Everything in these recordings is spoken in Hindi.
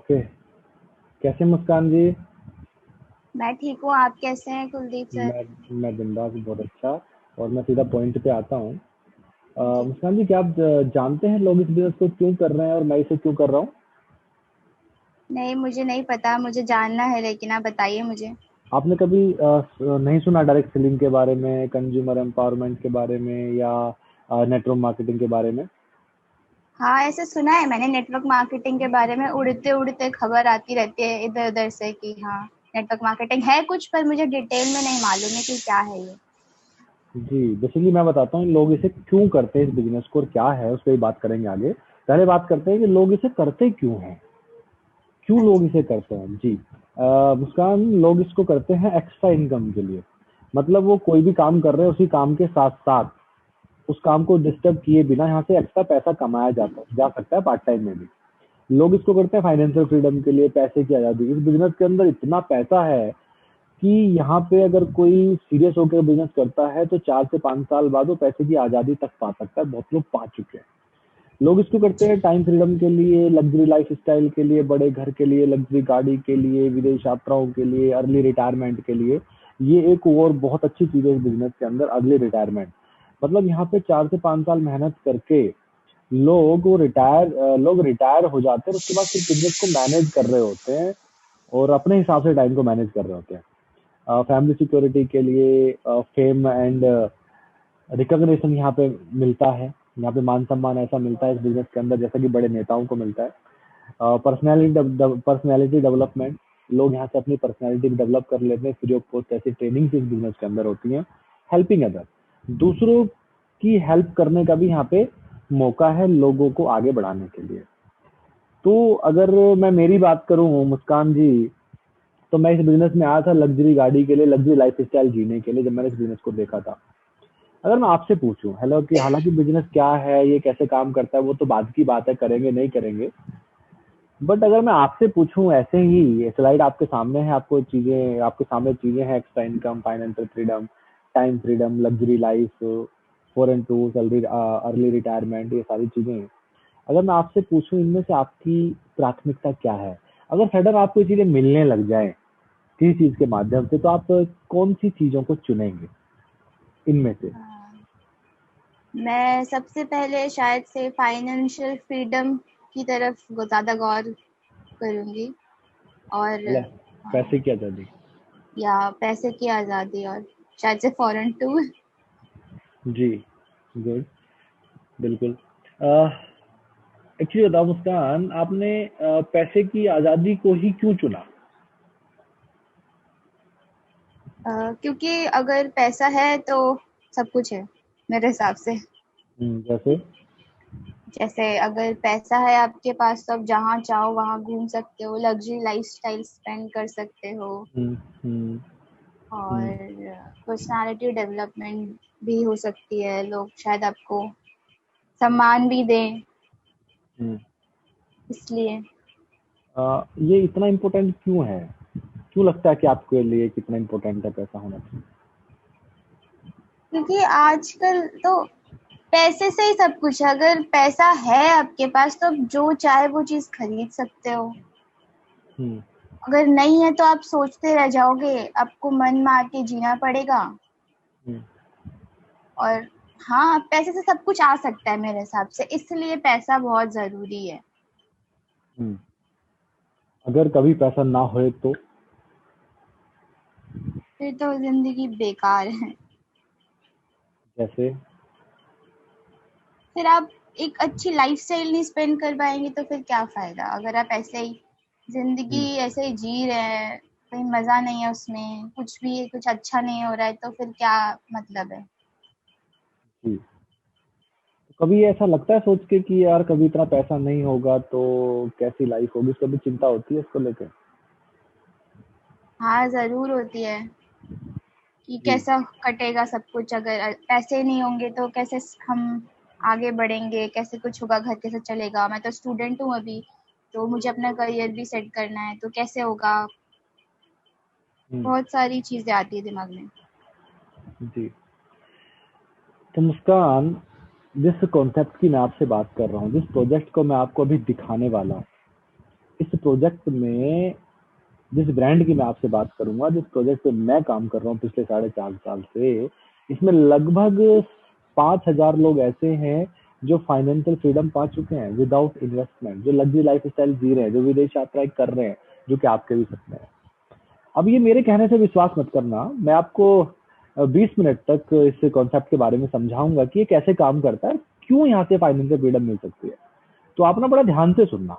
ओके। कैसे मुस्कान जी? मैं ठीक हूँ। आप कैसे हैं कुलदीप सर? मैं बिंदास, बहुत अच्छा। और मैं सीधा पॉइंट पे आता हूँ। जी। मुस्कान जी, क्या आप जानते हैं लोग इस बिजनेस को क्यों कर रहे हैं और मैं इसे क्यों कर रहा हूँ? नहीं, मुझे नहीं पता। मुझे जानना है, लेकिन आप बताइए मुझे। आपने कभी नहीं सुना डायरेक्ट सेलिंग के बारे में, कंज्यूमर एम्पावरमेंट के बारे में, या नेटवर्क मार्केटिंग के बारे में? हाँ, ऐसे सुना है मैंने नेटवर्क मार्केटिंग के बारे में। उड़ते उड़ते खबर आती रहती है इधर उधर से कि हाँ, नेटवर्क मार्केटिंग है कुछ, पर मुझे डिटेल में नहीं मालूम है कि क्या है ये। जी, बेसिकली मैं बताता हूँ लोग इसे क्यों करते हैं, इस बिजनेस को, और क्या है उस पर ही बात करेंगे आगे। पहले बात करते हैं कि लोग इसे करते क्यों हैं। क्यों हाँ लोग जी। इसे करते हैं? जी। मुस्कान, लोग इसको करते हैं एक्स्ट्रा इनकम के लिए। मतलब वो कोई भी काम कर रहे हैं, उसी काम के साथ साथ उस काम को डिस्टर्ब किए बिना यहाँ से एक्स्ट्रा पैसा कमाया जा सकता है पार्ट टाइम में भी। लोग इसको करते हैं फाइनेंशियल फ्रीडम के लिए, पैसे की आज़ादी। इस बिजनेस के अंदर इतना पैसा है कि यहाँ पे अगर कोई सीरियस होकर बिजनेस करता है तो 4 से 5 साल बाद वो पैसे की आज़ादी तक पा सकता है। बहुत लोग पा चुके हैं। लोग इसको करते अच्छा। हैं टाइम फ्रीडम के लिए, लग्जरी लाइफ स्टाइल के लिए, बड़े घर के लिए, लग्जरी गाड़ी के लिए, विदेश यात्राओं के लिए, अर्ली रिटायरमेंट के लिए। ये एक और बहुत अच्छी चीज है इस बिजनेस के अंदर, अर्ली रिटायरमेंट। मतलब यहाँ पे 4 से 5 साल मेहनत करके लोग रिटायर हो जाते हैं, और उसके बाद फिर बिजनेस को मैनेज कर रहे होते हैं और अपने हिसाब से टाइम को मैनेज कर रहे होते हैं। फैमिली सिक्योरिटी के लिए फेम एंड रिकॉग्निशन यहाँ पे मिलता है। यहाँ पे मान सम्मान ऐसा मिलता है इस बिजनेस के अंदर, जैसा कि बड़े नेताओं को मिलता है। पर्सनैलिटी डेवलपमेंट, लोग यहाँ से अपनी पर्सनैलिटी डेवलप कर लेते हैं फ्री ऑफ कॉस्ट। ऐसी ट्रेनिंग इस बिजनेस के अंदर होती है। हेल्पिंग अदर, दूसरों की हेल्प करने का भी यहाँ पे मौका है लोगों को आगे बढ़ाने के लिए। तो अगर मैं मेरी बात करूँ मुस्कान जी, तो मैं इस बिजनेस में आया था लग्जरी गाड़ी के लिए, लग्जरी लाइफ स्टाइल जीने के लिए। जब मैंने इस बिजनेस को देखा था, अगर मैं आपसे पूछूं हेलो कि हालांकि बिजनेस क्या है, ये कैसे काम करता है, वो तो बाद की बात है, करेंगे नहीं करेंगे। बट अगर मैं आपसे पूछूं ऐसे ही, ये स्लाइड आपके सामने है, आपके सामने चीजें हैं, extra income, financial freedom, time freedom, luxury life, foreign tours, early retirement, ये सारी चीजें हैं। अगर मैं आपसे पूछूं इनमें से आपकी प्राथमिकता क्या है? अगर सडन आपको ये चीजें मिलने लग जाए किसी चीज के माध्यम से, तो आप कौन सी चीजों को चुनेंगे इनमें से? हाँ, मैं सबसे पहले शायद से फाइनेंशियल फ्रीडम की तरफ ज़्यादा गौर करूँगी। और मतलब पैसे की आजादी। या पैसे की आज़ादी, और शायद से फॉरेन टूर। जी, गुड, बिल्कुल। एक्चुअली बताओ मुस्कान, आपने पैसे की आज़ादी को ही क्यों चुना? क्योंकि अगर पैसा है तो सब कुछ है मेरे हिसाब से। जैसे? जैसे अगर पैसा है आपके पास तो आप जहाँ चाहो वहाँ घूम सकते हो, लग्जरी लाइफस्टाइल स्पेंड कर सकते हो, हुँ, हुँ, हुँ, और पर्सनालिटी डेवलपमेंट भी हो सकती है। लोग शायद आपको सम्मान भी दें, हुँ। इसलिए। ये इतना इम्पोर्टेंट क्यों है? क्यों लगता है कि आपके लिए कितना इम्पोर्टेंट है पैसा होना चाहिए? क्योंकि आजकल तो पैसे से ही सब कुछ है। अगर पैसा है आपके पास तो आप जो चाहे वो चीज खरीद सकते हो। हुँ, अगर नहीं है तो आप सोचते रह जाओगे, आपको मन मार के जीना पड़ेगा। हुँ, और हाँ, पैसे से सब कुछ आ सकता है मेरे हिसाब से, इसलिए पैसा बहुत जरूरी है। हुँ। अगर कभी पैसा ना होए तो? फिर तो जिंदगी बेकार है। जैसे? फिर आप एक अच्छी लाइफस्टाइल नहीं स्पेंड कर पाएंगे तो फिर क्या फायदा। अगर आप ऐसे ही जिंदगी हुँ, ऐसे ही जी रहे हैं, कहीं मजा नहीं है उसमें, कुछ भी कुछ अच्छा नहीं हो रहा है, तो फिर क्या मतलब है। जी। तो कभी ऐसा लगता है सोच के कि यार कभी इतना पैसा नहीं होगा तो कैसी लाइफ होगी? कभी चिंता होती है इसको लेके? हाँ, जरूर होती है कि जी। कैसा कटेगा सब कुछ। अगर पैसे नहीं होंगे तो कैसे हम आगे बढ़ेंगे, कैसे कुछ होगा, घर कैसे चलेगा। मैं तो स्टूडेंट हूँ अभी, तो मुझे अपना करियर भी सेट करना है, तो कैसे होगा। हुँ, बहुत सारी चीजें आती है दिमाग में। जी। तो मुस्कान, जिस कॉन्सेप्ट की मैं आपसे बात कर रहा हूँ, जिस प्रोजेक्ट को मैं आपको अभी दिखाने वाला हूँ, इस प्रोजेक्ट में, जिस ब्रांड की मैं आपसे बात करूंगा, जिस प्रोजेक्ट पे मैं काम कर रहा हूँ पिछले 4.5 साल से, इसमें लगभग 5,000 लोग ऐसे हैं जो फाइनेंशियल फ्रीडम पा चुके हैं विदाउट इन्वेस्टमेंट, जो लग्जरी लाइफ स्टाइल जी रहे हैं, जो विदेश यात्राएं कर रहे हैं, जो कि आपके भी सपने हैं। अब ये मेरे कहने से विश्वास मत करना, मैं आपको 20 मिनट तक इस कॉन्सेप्ट के बारे में समझाऊंगा कि ये कैसे काम करता है, क्यों यहाँ से फाइनेंशियल फ्रीडम मिल सकती है। तो आप ना बड़ा ध्यान से सुनना,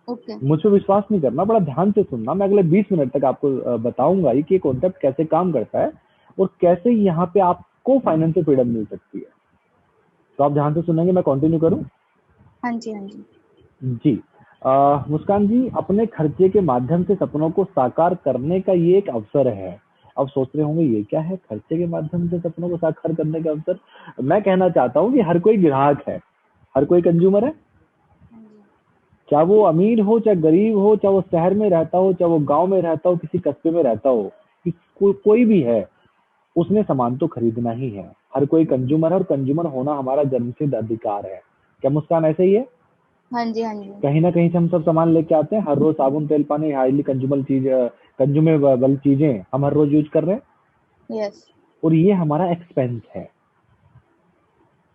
ओके। मुझ पे विश्वास नहीं करना, बड़ा ध्यान से सुनना। मैं अगले 20 मिनट तक आपको बताऊंगा ही कि ये कॉन्सेप्ट कैसे काम करता है और कैसे यहाँ पे आपको फाइनेंशियल फ्रीडम मिल सकती है। तो आप ध्यान से सुनेंगे, मैं कंटिन्यू करूं? हाँ जी, हाँ जी। जी। मुस्कान जी, अपने खर्चे के माध्यम से सपनों को साकार करने का ये एक अवसर है। अब सोच रहे होंगे ये क्या है, खर्चे के माध्यम से सपनों को साकार करने का अवसर। मैं कहना चाहता हूँ कि हर कोई ग्राहक है, हर कोई कंज्यूमर है, हाँ जी। चाहे वो अमीर हो चाहे गरीब हो, चाहे वो शहर में रहता हो चाहे वो गांव में रहता हो, किसी कस्बे में रहता हो, कोई भी है, उसने सामान तो खरीदना ही है। हर कोई कंज्यूमर है और कंज्यूमर होना हमारा जन्मसिद्ध अधिकार है। क्या मुस्कान ऐसे ही है? हाँ जी, हाँ जी। कहीं ना कहीं से हम सब सामान लेके आते हैं, हर रोज साबुन तेल पानी हाईली कंज्यूमेबल चीजें हम हर रोज यूज कर रहे हैं, यस। और ये हमारा एक्सपेंस है।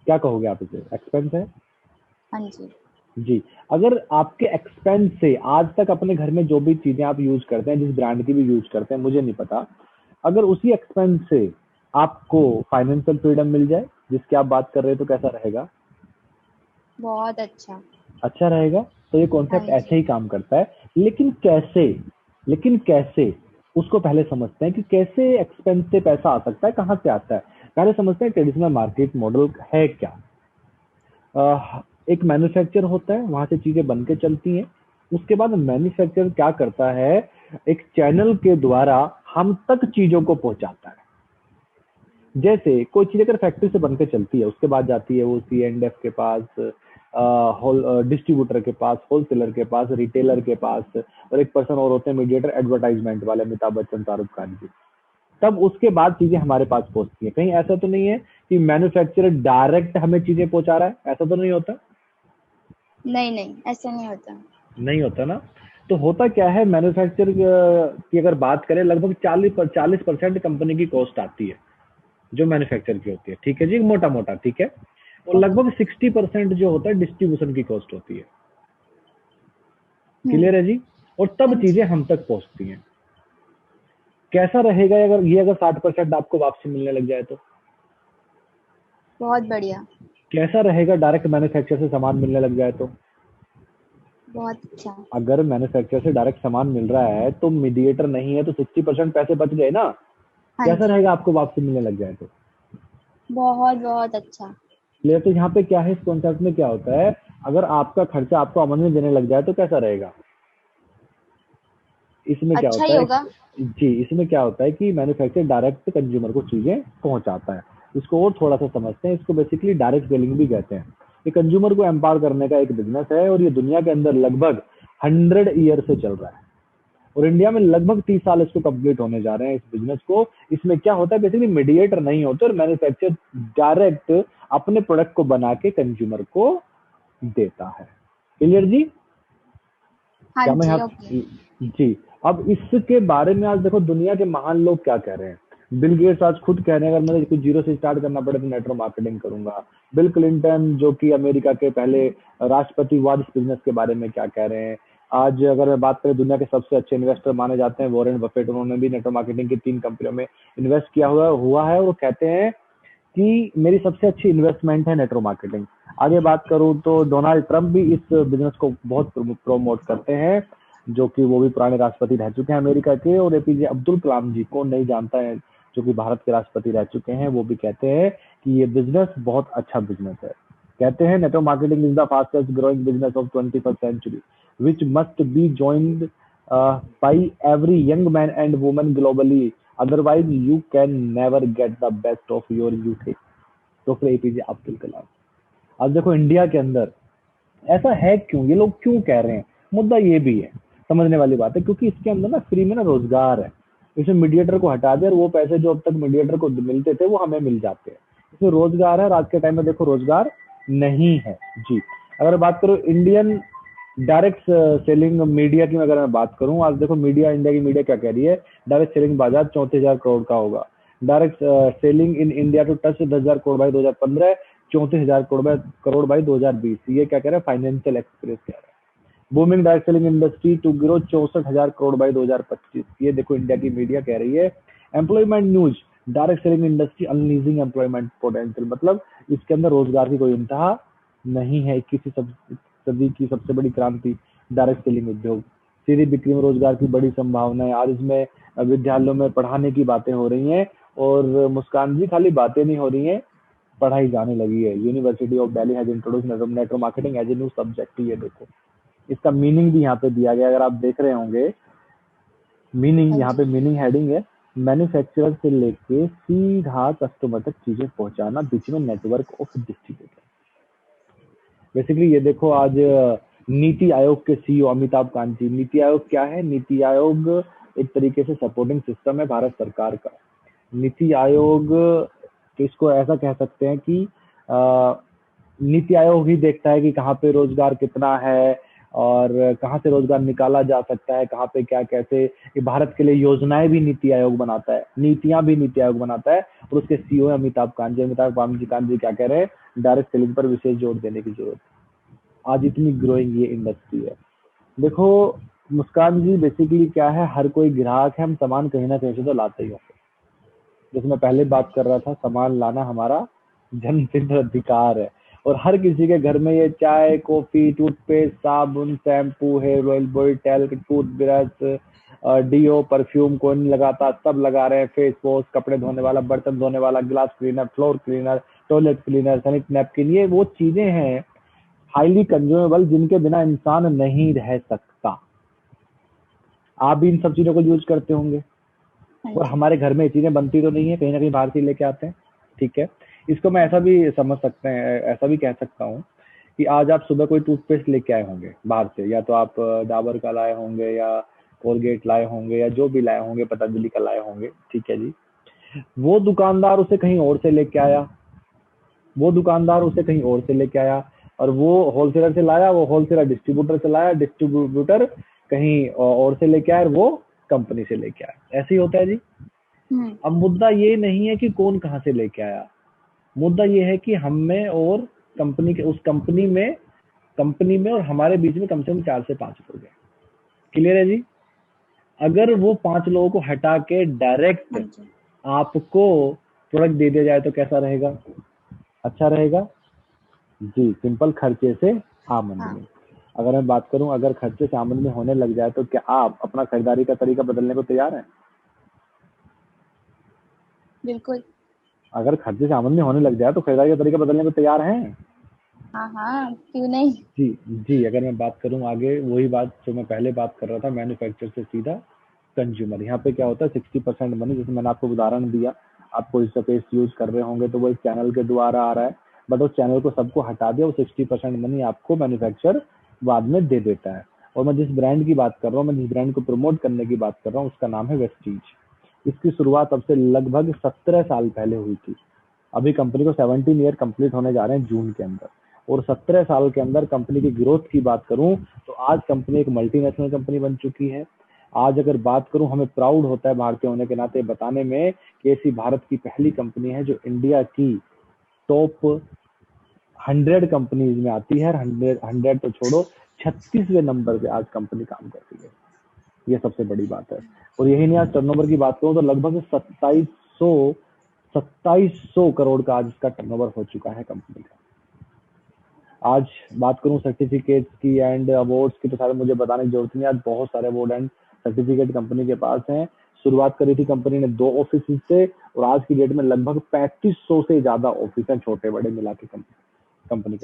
क्या कहोगे आप, इसे एक्सपेंस है? हाँ जी। जी। अगर आपके एक्सपेंस से आज तक अपने घर में जो भी चीजें आप यूज करते हैं, जिस ब्रांड की भी यूज करते हैं, मुझे नहीं पता, अगर उसी एक्सपेंस से आपको फाइनेंशियल फ्रीडम मिल जाए जिसकी आप बात कर रहे हैं, तो कैसा रहेगा? बहुत अच्छा। अच्छा रहेगा। तो ये हाँ कॉन्सेप्ट ऐसे जी। ही काम करता है। लेकिन कैसे? लेकिन कैसे, उसको पहले समझते हैं कि कैसे एक्सपेंस से पैसा आ सकता है, कहाँ से आता है। पहले समझते हैं ट्रेडिशनल मार्केट मॉडल है क्या। एक मैन्युफैक्चर होता है, वहां से चीजें बन के चलती हैं। उसके बाद मैन्युफैक्चर क्या करता है, एक चैनल के द्वारा हम तक चीजों को पहुंचाता है। जैसे कोई चीज अगर फैक्ट्री से बनकर चलती है, उसके बाद जाती है वो C&F के पास, डिस्ट्रीब्यूटर के पास, होलसेलर के पास, रिटेलर के पास, और एक पर्सन और होते हैं मीडिएटर, एडवर्टाइजमेंट वाले, अमिताभ बच्चन, शाहरुख खान जी। तब उसके बाद चीजें हमारे पास पहुंचती है। कहीं ऐसा तो नहीं है कि मैन्युफैक्चरर डायरेक्ट हमें चीजें पहुंचा रहा है, ऐसा तो नहीं होता? नहीं नहीं, ऐसा नहीं होता। नहीं होता ना। तो होता क्या है, मैन्युफैक्चर की अगर बात करें, लगभग 40% कंपनी की कॉस्ट आती है जो मैन्युफैक्चर की होती है, ठीक है जी, मोटा मोटा, ठीक है। और ओके। लगभग 60% जो होता है डिस्ट्रीब्यूशन की कॉस्ट होती है। हम्म। क्लियर है जी? और तब हाँ चीजें जी। हम तक पहुंचती हैं। कैसा रहेगा अगर 60% आपको वापसी मिलने लग जाए तो? बहुत बढ़िया। कैसा रहेगा डायरेक्ट मैन्युफैक्चर से सामान मिलने लग जाए तो? बहुत अच्छा। अगर मैन्युफैक्चर से डायरेक्ट सामान मिल रहा है तो मीडिएटर नहीं है, तो 60% पैसे बच गए ना। हाँ कैसा जी। रहेगा आपको वापसी मिलने लग जाए तो? बहुत बहुत अच्छा। क्लियर? तो यहाँ पे क्या है, इस कॉन्सेप्ट में क्या होता है, अगर आपका खर्चा आपको आमदनी देने लग जाए तो कैसा रहेगा? इसमें क्या अच्छा होता ही है होगा। जी, इसमें क्या होता है कि मैन्युफैक्चर डायरेक्ट कंज्यूमर को चीजें पहुंचाता है। इसको और थोड़ा सा समझते हैं, इसको बेसिकली डायरेक्ट सेलिंग भी कहते हैं। ये कंज्यूमर को एम्पावर करने का एक बिजनेस है, और ये दुनिया के अंदर लगभग 100 ईयर से चल रहा है, और इंडिया में लगभग 30 साल इसको कंप्लीट होने जा रहे हैं इस बिजनेस को। इसमें क्या होता है, बेसिकली मीडिएटर नहीं होते और मैन्युफैक्चर डायरेक्ट अपने प्रोडक्ट को बना के कंज्यूमर को देता है। क्लियर जी? हाँ क्या मैं जी। यहाँ ओके। जी। अब इसके बारे में आज देखो दुनिया के महान लोग क्या कह रहे हैं। बिल गेट्स आज खुद कह रहे हैं, अगर मुझे कुछ जीरो से स्टार्ट करना पड़े तो नेटवर्क मार्केटिंग करूंगा। बिल क्लिंटन, जो कि अमेरिका के पहले राष्ट्रपति, वाद इस बिजनेस के बारे में क्या कह रहे हैं। आज अगर मैं बात करें, दुनिया के सबसे अच्छे इन्वेस्टर माने जाते हैं वॉरेन बफेट, उन्होंने भी नेटवर्क मार्केटिंग की 3 कंपनियों में इन्वेस्ट किया हुआ है, और वो कहते हैं कि मेरी सबसे अच्छी इन्वेस्टमेंट है नेटवर्क मार्केटिंग। आगे बात करूं तो डोनाल्ड ट्रंप भी इस बिजनेस को बहुत प्रोमोट करते हैं, जो कि वो भी पुराने राष्ट्रपति रह चुके हैं अमेरिका के। और एपीजे अब्दुल कलाम जी को नहीं जानता है, जो कि भारत के राष्ट्रपति रह चुके हैं, वो भी कहते हैं कि ये बिजनेस बहुत अच्छा बिजनेस है। कहते हैं network marketing is the fastest growing business of 21st century which must be joined by every young man and woman globally, otherwise you can never get the best of your youth. Doctor APJ Abdul Kalam. अब देखो इंडिया के अंदर ऐसा है क्यों, ये लोग क्यों कह रहे हैं, मुद्दा ये भी है, समझने वाली बात है। क्योंकि इसके अंदर ना फ्री में ना रोजगार है। इसमें मीडिएटर को हटा दे और वो पैसे जो अब तक मीडिएटर को मिलते थे वो हमें मिल जाते हैं। इसमें रोजगार है, और आज के टाइम में देखो रोजगार नहीं है जी। अगर बात करो इंडियन डायरेक्ट सेलिंग मीडिया की अगर मैं बात करूं, आज देखो मीडिया, इंडिया की मीडिया क्या कह रही है, डायरेक्ट सेलिंग बाजार 34,000 करोड़ का होगा। Direct selling in India to touch 10,000 crore by 2015, 34,000 crore by 2020। ये क्या कह रहा है, फाइनेंशियल एक्सप्रेस कह रहा है। Booming direct selling industry to grow 64,000 crore by 2025। ये देखो इंडिया की मीडिया कह रही है। Employment news, direct selling industry unleashing employment potential, मतलब इसके अंदर रोजगार की कोई इंतहा नहीं है। 21वीं सदी की सबसे बड़ी क्रांति डायरेक्ट सेलिंग उद्योग, सीधी बिक्री में रोजगार की बड़ी संभावना है। आज इसमें विद्यालयों में पढ़ाने की बातें हो रही हैं, और मुस्कान जी खाली बातें नहीं हो रही हैं, पढ़ाई जाने लगी है। University of Delhi has introduced network marketing as a new subject. ये देखो इसका मीनिंग भी यहाँ पे दिया गया, अगर आप देख रहे होंगे मीनिंग, हाँ यहाँ जी। पे मीनिंग हेडिंग है, मैन्युफैक्चरर से लेके सीधा कस्टमर तक चीजें पहुंचाना, बीच में नेटवर्क ऑफ डिस्ट्रीब्यूटर। बेसिकली ये देखो आज नीति आयोग के सीईओ अमिताभ कांत जी, नीति आयोग क्या है, नीति आयोग एक तरीके से सपोर्टिंग सिस्टम है भारत सरकार का। नीति आयोग, तो इसको ऐसा कह सकते हैं कि नीति आयोग ही देखता है कि कहाँ पे रोजगार कितना है और कहाँ से रोजगार निकाला जा सकता है, कहाँ पे क्या कैसे। ये भारत के लिए योजनाएं भी नीति आयोग बनाता है, नीतियां भी नीति आयोग बनाता है, और उसके सीईओ अमिताभ कांत जी। कांत जी क्या कह रहे हैं, डायरेक्ट सेलिंग पर विशेष जोर देने की जरूरत है। आज इतनी ग्रोइंग ये इंडस्ट्री है। देखो मुस्कान जी, बेसिकली क्या है, हर कोई ग्राहक है, हम सामान कहीं ना कहीं से तो लाते ही होंगे। जैसे मैं पहले बात कर रहा था, सामान लाना हमारा जन्मसिद्ध अधिकार है, और हर किसी के घर में ये चाय, कॉफी, टूथपेस्ट, साबुन, shampoo, hair oil, body talc, toothbrush, deo, perfume, कौन नहीं लगाता, सब लगा रहे हैं। फेस वॉश, कपड़े धोने वाला, बर्तन धोने वाला, glass cleaner, floor cleaner, toilet cleaner, sanitary napkin, ये वो चीजें हैं हाईली कंज्यूमेबल जिनके बिना इंसान नहीं रह सकता। आप भी इन सब चीजों को यूज करते होंगे, हाँ और जी। हमारे घर में ये चीजें बनती तो नहीं है, कहीं ना कहीं बाहर से लेके आते हैं। ठीक है, इसको मैं ऐसा भी समझ सकते हैं, ऐसा भी कह सकता हूँ कि आज आप सुबह कोई टूथपेस्ट लेके आए होंगे बाहर से, या तो आप डाबर का लाए होंगे, या कोलगेट लाए होंगे, या जो भी लाए होंगे, पतंजलि का लाए होंगे। ठीक है जी, वो दुकानदार उसे कहीं और से लेके आया, वो दुकानदार उसे कहीं और से लेके आया, और वो होलसेलर से लाया, वो होलसेलर डिस्ट्रीब्यूटर से लाया, डिस्ट्रीब्यूटर कहीं और से लेके आया, और वो कंपनी से लेके आया। ऐसे ही होता है जी। अब मुद्दा ये नहीं है कि कौन कहाँ से लेके आया, मुद्दा ये है कि हम में और कंपनी के, उस कंपनी में और हमारे बीच में कम से कम 4 से 5 लोग हैं। क्लियर है जी। अगर वो 5 लोगों को हटा के डायरेक्ट हाँ जी। आपको प्रोडक्ट दे दिया जाए तो कैसा रहेगा, अच्छा रहेगा जी। सिंपल, खर्चे से आमदनी। अगर मैं बात करूं, अगर खर्चे से आमदनी होने लग जाए तो क्या आप अपना खरीदारी का तरीका बदलने को तैयार हैं? बिल्कुल। अगर खर्चे से आमदनी होने लग जाए तो खरीदारी का तरीका बदलने को तैयार हैं? हाँ हाँ, क्यों नहीं। जी जी। अगर मैं बात करूं आगे, वही बात जो मैं पहले बात कर रहा था, मैन्युफैक्चर से सीधा कंज्यूमर। यहाँ पे क्या होता है, 60% मनी, जैसे मैंने आपको उदाहरण दिया, आप कोई सा पेस्ट यूज कर रहे होंगे तो वो एक चैनल के द्वारा आ रहा है, बट उस चैनल को सबको हटा दिया, वो 60% मनी आपको मैन्युफैक्चर बाद में दे देता है। और मैं जिस ब्रांड की बात कर रहा हूँ, मैं जिस ब्रांड को प्रमोट करने की बात कर रहा हूँ, उसका नाम है वेस्टीज। इसकी शुरुआत अब से लगभग 17 साल पहले हुई थी। अभी कंपनी को 17 ईयर कंप्लीट होने जा रहे हैं जून के अंदर, और 17 साल के अंदर कंपनी की ग्रोथ की बात करूं तो आज कंपनी एक मल्टीनेशनल कंपनी बन चुकी है। आज अगर बात करूं, हमें प्राउड होता है भारतीय होने के नाते बताने में कि ऐसी भारत की पहली कंपनी है जो इंडिया की टॉप 100 कंपनीज में आती है। 100 तो छोड़ो, 36वें नंबर पे आज कंपनी काम कर रही है। ये सबसे बड़ी बात है। और यही नहीं, आज टर्नओवर की बात करूं तो लगभग 2700 करोड़ का आज इसका टर्नओवर हो चुका है कंपनी का। आज बात करूं सर्टिफिकेट्स की एंड अवार्ड्स की, तो सारे मुझे बताने की जरूरत नहीं, आज बहुत सारे अवार्ड एंड सर्टिफिकेट कंपनी के पास हैं। शुरुआत करी थी कंपनी ने 2 ऑफिस से, और आज की डेट में लगभग 3500 से ज्यादा ऑफिस हैं, छोटे बड़े मिला के कंपनी के